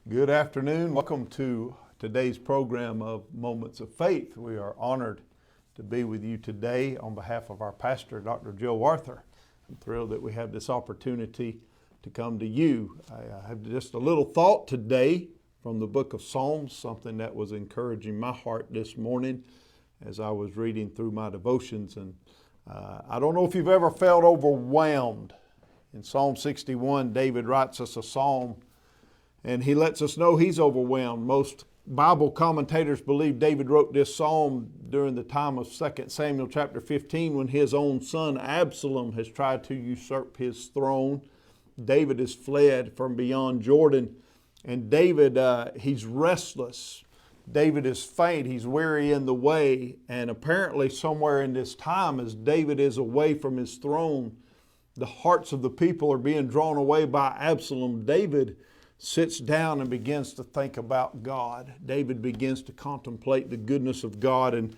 Good afternoon. Welcome to today's program of Moments of Faith. We are honored to be with you today on behalf of our pastor, Dr. Joe Arthur. I'm thrilled that we have this opportunity to come to you. I have just a little thought today from the book of Psalms, something that was encouraging my heart this morning as I was reading through my devotions. And I don't know if you've ever felt overwhelmed. In Psalm 61, David writes us a psalm, and he lets us know he's overwhelmed. Most Bible commentators believe David wrote this psalm during the time of 2 Samuel chapter 15 when his own son Absalom has tried to usurp his throne. David has fled from beyond Jordan, and David, he's restless. David is faint. He's weary in the way, and apparently somewhere in this time as David is away from his throne, the hearts of the people are being drawn away by Absalom. David sits down and begins to think about God. David begins to contemplate the goodness of God. And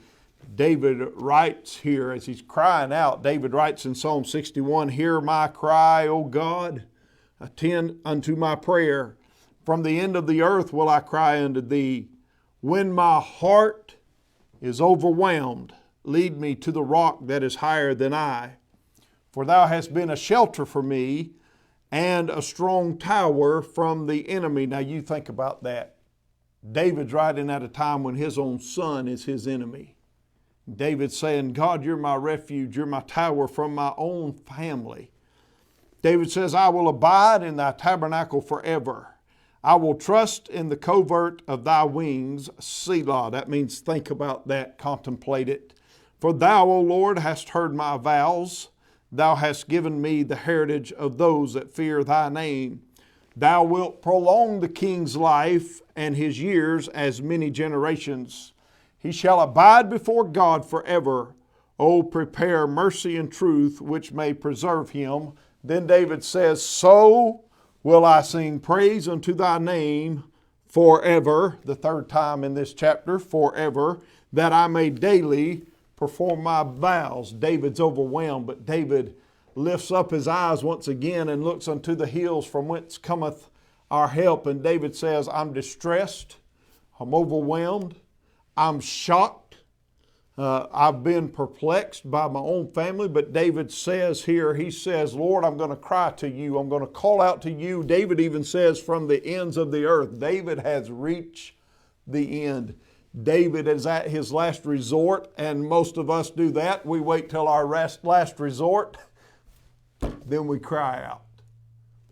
David writes here as he's crying out, David writes in Psalm 61, "Hear my cry, O God, attend unto my prayer. From the end of the earth will I cry unto thee. When my heart is overwhelmed, lead me to the rock that is higher than I. For thou hast been a shelter for me, and a strong tower from the enemy." Now you think about that. David's writing at a time when his own son is his enemy. David's saying, God, you're my refuge, you're my tower from my own family. David says, I will abide in thy tabernacle forever. I will trust in the covert of thy wings, Selah. That means think about that, contemplate it. For thou, O Lord, hast heard my vows. Thou hast given me the heritage of those that fear thy name. Thou wilt prolong the king's life and his years as many generations. He shall abide before God forever. O prepare mercy and truth, which may preserve him. Then David says, so will I sing praise unto thy name forever. The third time in this chapter, forever, that I may daily perform my vows. David's overwhelmed, but David lifts up his eyes once again and looks unto the hills from whence cometh our help. And David says, I'm distressed, I'm overwhelmed, I'm shocked, I've been perplexed by my own family. But David says here, he says, Lord, I'm going to cry to you, I'm going to call out to you. David even says, from the ends of the earth. David has reached the end. David is at his last resort, and most of us do that. We wait till our last resort, then we cry out.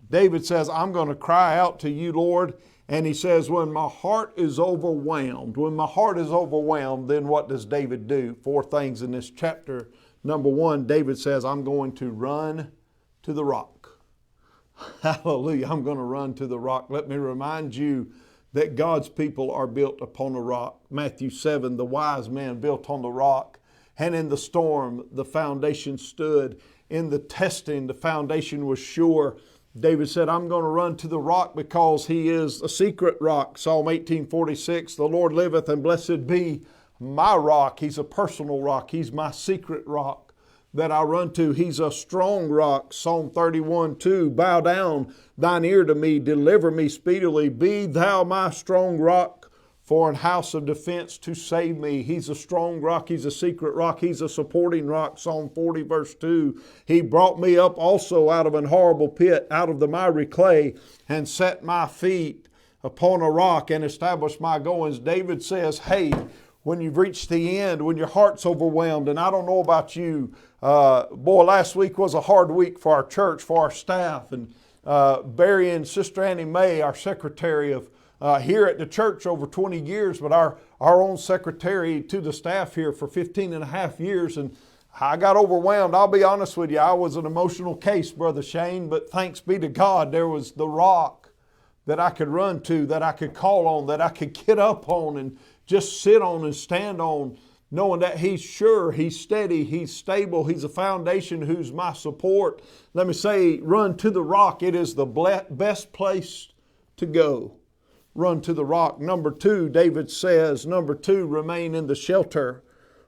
David says, I'm going to cry out to you, Lord. And he says, when my heart is overwhelmed, then what does David do? 4 things in this chapter. Number 1, David says, I'm going to run to the rock. Hallelujah, I'm going to run to the rock. Let me remind you that God's people are built upon a rock. Matthew 7, the wise man built on the rock, and in the storm the foundation stood. In the testing the foundation was sure. David said, I'm going to run to the rock because he is a secret rock. Psalm 18:46, the Lord liveth, and blessed be my rock. He's a personal rock. He's my secret rock that I run to. He's a strong rock. Psalm 31:2, bow down thine ear to me, deliver me speedily. Be thou my strong rock, for an house of defense to save me. He's a strong rock. He's a secret rock. He's a supporting rock. Psalm 40 verse 2, he brought me up also out of an horrible pit, out of the miry clay, and set my feet upon a rock and established my goings. David says, hey, when you've reached the end, when your heart's overwhelmed, and I don't know about you, last week was a hard week for our church, for our staff, and burying Sister Annie Mae, our secretary of here at the church over 20 years, but our own secretary to the staff here for 15 and a half years. And I got overwhelmed. I'll be honest with you. I was an emotional case, Brother Shane, but thanks be to God, there was the rock that I could run to, that I could call on, that I could get up on and just sit on and stand on, knowing that He's sure, He's steady, He's stable, He's a foundation who's my support. Let me say, run to the rock. It is the best place to go. Run to the rock. Number 2, David says, remain in the shelter.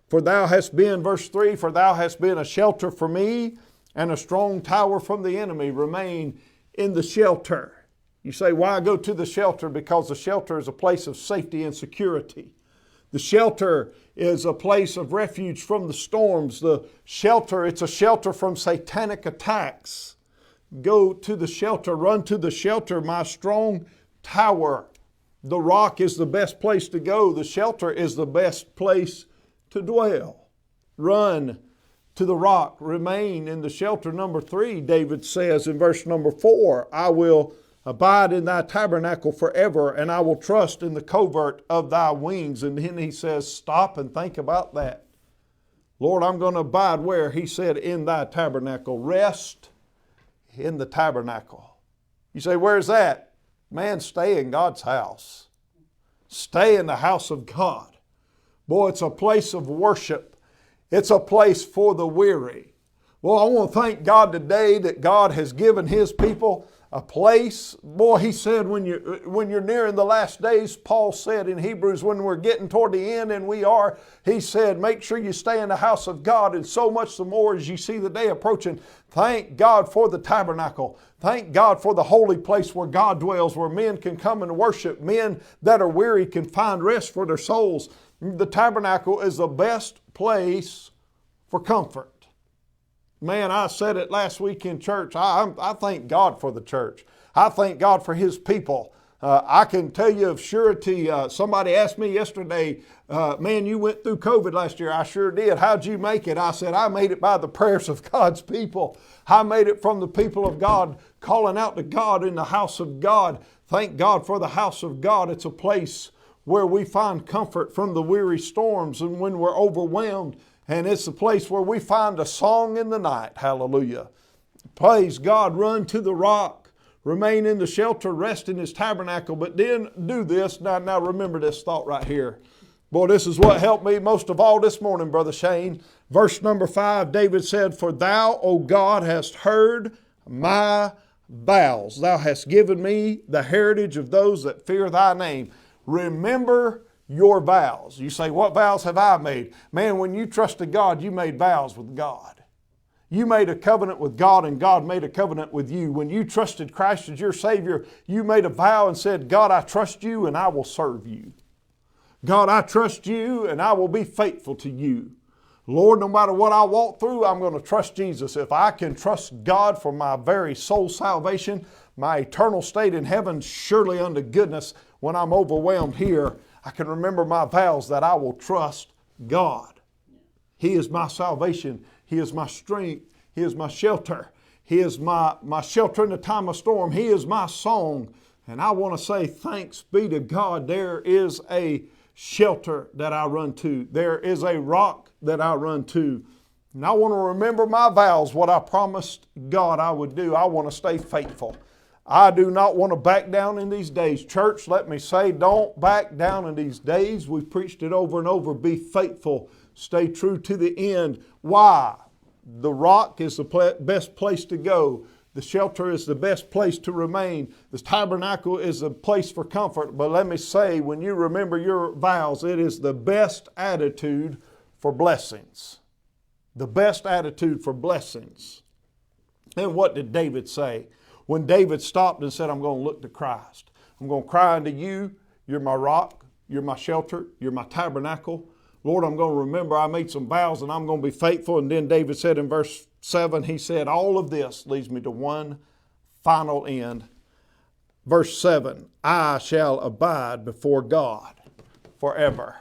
For thou hast been, verse 3, for thou hast been a shelter for me and a strong tower from the enemy. Remain in the shelter. You say, why go to the shelter? Because the shelter is a place of safety and security. The shelter is a place of refuge from the storms. The shelter, it's a shelter from satanic attacks. Go to the shelter, run to the shelter, my strong tower. The rock is the best place to go. The shelter is the best place to dwell. Run to the rock, remain in the shelter. Number 3, David says in verse number 4, I will abide in thy tabernacle forever, and I will trust in the covert of thy wings. And then he says, stop and think about that. Lord, I'm going to abide where? He said, in thy tabernacle. Rest in the tabernacle. You say, where's that? Man, stay in God's house. Stay in the house of God. Boy, it's a place of worship. It's a place for the weary. Well, I want to thank God today that God has given His people a place. Boy, He said when you're nearing the last days, Paul said in Hebrews, when we're getting toward the end, and we are, he said, make sure you stay in the house of God, and so much the more as you see the day approaching. Thank God for the tabernacle. Thank God for the holy place where God dwells, where men can come and worship. Men that are weary can find rest for their souls. The tabernacle is the best place for comfort. Man, I said it last week in church. I thank God for the church. I thank God for His people. I can tell you of surety, somebody asked me yesterday, man, you went through COVID last year. I sure did. How'd you make it? I said, I made it by the prayers of God's people. I made it from the people of God, calling out to God in the house of God. Thank God for the house of God. It's a place where we find comfort from the weary storms and when we're overwhelmed. And it's a place where we find a song in the night. Hallelujah. Praise God. Run to the rock. Remain in the shelter. Rest in His tabernacle. But then do this. Now remember this thought right here. Boy, this is what helped me most of all this morning, Brother Shane. Verse number 5, David said, for thou, O God, hast heard my vows. Thou hast given me the heritage of those that fear thy name. Remember your vows. You say, what vows have I made? Man, when you trusted God, you made vows with God. You made a covenant with God and God made a covenant with you. When you trusted Christ as your Savior, you made a vow and said, God, I trust you and I will serve you. God, I trust you and I will be faithful to you. Lord, no matter what I walk through, I'm going to trust Jesus. If I can trust God for my very soul salvation, my eternal state in heaven, surely unto goodness, when I'm overwhelmed here, I can remember my vows that I will trust God. He is my salvation. He is my strength. He is my shelter. He is my shelter in the time of storm. He is my song. And I want to say thanks be to God. There is a shelter that I run to. There is a rock that I run to. And I want to remember my vows, what I promised God I would do. I want to stay faithful. I do not want to back down in these days. Church, let me say, don't back down in these days. We've preached it over and over. Be faithful. Stay true to the end. Why? The rock is the best place to go. The shelter is the best place to remain. The tabernacle is a place for comfort. But let me say, when you remember your vows, it is the best attitude for blessings. The best attitude for blessings. And what did David say? When David stopped and said, I'm going to look to Christ. I'm going to cry unto you. You're my rock. You're my shelter. You're my tabernacle. Lord, I'm going to remember I made some vows and I'm going to be faithful. And then David said in verse 7, he said, all of this leads me to one final end. Verse 7, I shall abide before God forever.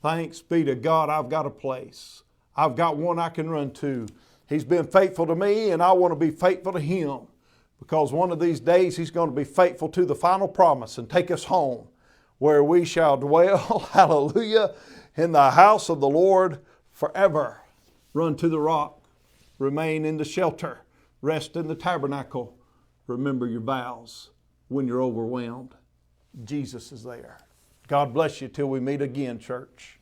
Thanks be to God, I've got a place. I've got one I can run to. He's been faithful to me and I want to be faithful to Him. Because one of these days He's going to be faithful to the final promise and take us home where we shall dwell, hallelujah, in the house of the Lord forever. Run to the rock, remain in the shelter, rest in the tabernacle. Remember your vows when you're overwhelmed. Jesus is there. God bless you till we meet again, church.